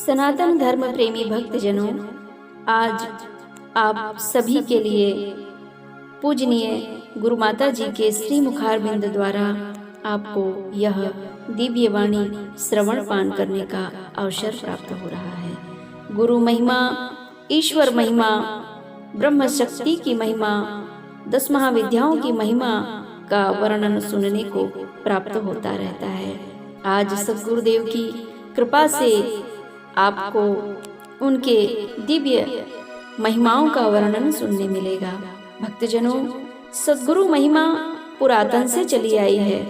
सनातन धर्म प्रेमी भक्तजनों, आज आप सभी के लिए पूजनीय गुरु माता जी के श्री मुखारबिंद द्वारा आपको यह दिव्य वाणी श्रवण पान करने का अवसर प्राप्त हो रहा है। गुरु महिमा, ईश्वर महिमा, ब्रह्म शक्ति की महिमा, 10 महाविद्याओं की महिमा का वर्णन सुनने को प्राप्त होता रहता है। आज सद्गुरुदेव की कृपा से आपको उनके दिव्य महिमाओं का वर्णन सुनने मिलेगा। भक्तजनों, सद्गुरु महिमा पुरातन से चली आई है।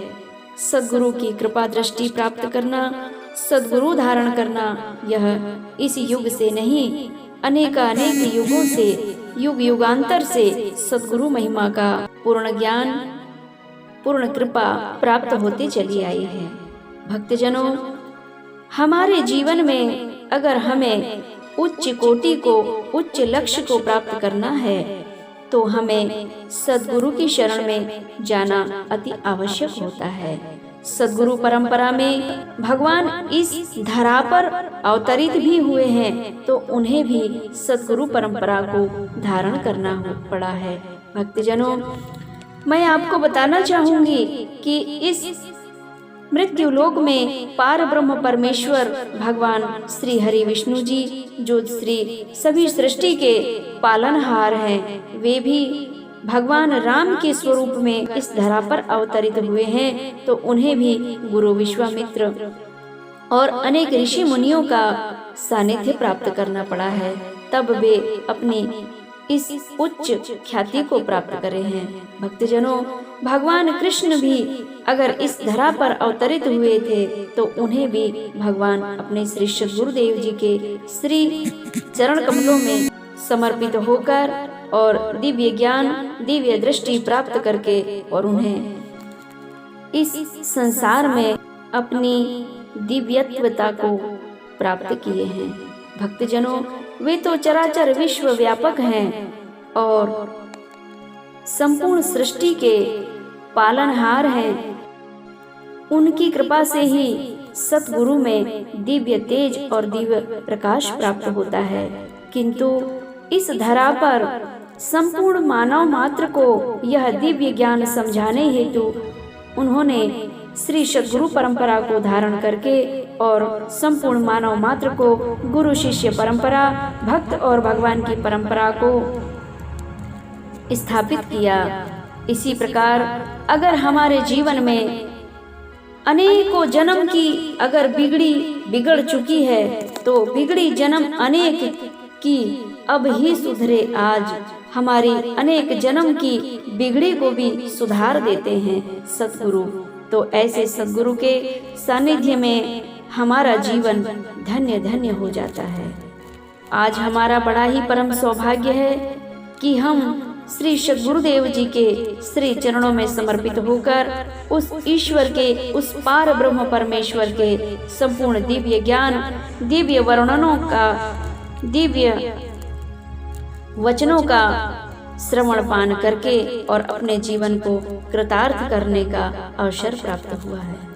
सद्गुरु की कृपा दृष्टि प्राप्त करना, सद्गुरु धारण करना, यह इस युग से नहीं, अनेक युगों से, युग युगांतर से सद्गुरु महिमा का पूर्ण ज्ञान, पूर्ण कृपा प्राप्त होती चली आई है। भक्तजनों, हमारे जीवन में अगर हमें उच्च कोटि को, उच्च लक्ष्य को प्राप्त करना है तो हमें सद्गुरु की शरण में जाना अति आवश्यक होता है। सद्गुरु परंपरा में भगवान इस धरा पर अवतरित भी हुए हैं तो उन्हें भी सद्गुरु परंपरा को धारण करना पड़ा है। भक्तजनों, मैं आपको बताना चाहूंगी कि इस मृत्यु लोक में पार ब्रह्म परमेश्वर भगवान श्री हरि विष्णु जी, जो सभी सृष्टि के पालनहार हैं, वे भी भगवान राम के स्वरूप में इस धरा पर अवतरित हुए हैं तो उन्हें भी गुरु विश्वामित्र और अनेक ऋषि मुनियों का सानिध्य प्राप्त करना पड़ा है, तब वे अपनी इस उच्च ख्याति को प्राप्त करे हैं। भक्तजनों, भगवान कृष्ण भी अगर इस धरा पर अवतरित हुए थे तो उन्हें भी भगवान अपने श्री सद्गुरुदेव जी के श्री चरण कमलों में समर्पित होकर और दिव्य ज्ञान, दिव्य दृष्टि प्राप्त करके और उन्हें इस संसार में अपनी दिव्यत्वता को प्राप्त किए हैं। भक्तजनों, वे तो चराचर विश्व व्यापक हैं और संपूर्ण सृष्टि के पालनहार हैं। उनकी कृपा से ही सतगुरु में दिव्य तेज और दिव्य प्रकाश प्राप्त होता है, किंतु इस धरा पर संपूर्ण मानव मात्र को यह दिव्य ज्ञान समझाने हेतु उन्होंने श्री सद्गुरु परंपरा को धारण करके और संपूर्ण मानव मात्र को गुरु शिष्य परंपरा, भक्त और भगवान की परंपरा को स्थापित किया। इसी प्रकार अगर हमारे जीवन में अनेकों जन्म की अगर बिगड़ चुकी है तो बिगड़ी जन्म अनेक की अब ही सुधरे आज, हमारी अनेक जन्म की बिगड़ी को भी सुधार देते हैं सद्गुरु। तो ऐसे सद्गुरु के सानिध्य में हमारा जीवन धन्य धन्य हो जाता है। आज हमारा बड़ा ही परम सौभाग्य है कि हम श्री सद्गुरुदेव जी के श्री चरणों में समर्पित होकर उस ईश्वर के, उस पार ब्रह्म परमेश्वर के संपूर्ण दिव्य ज्ञान, दिव्य वर्णनों का, दिव्य वचनों का श्रवण पान करके और अपने जीवन को कृतार्थ करने का अवसर प्राप्त हुआ है।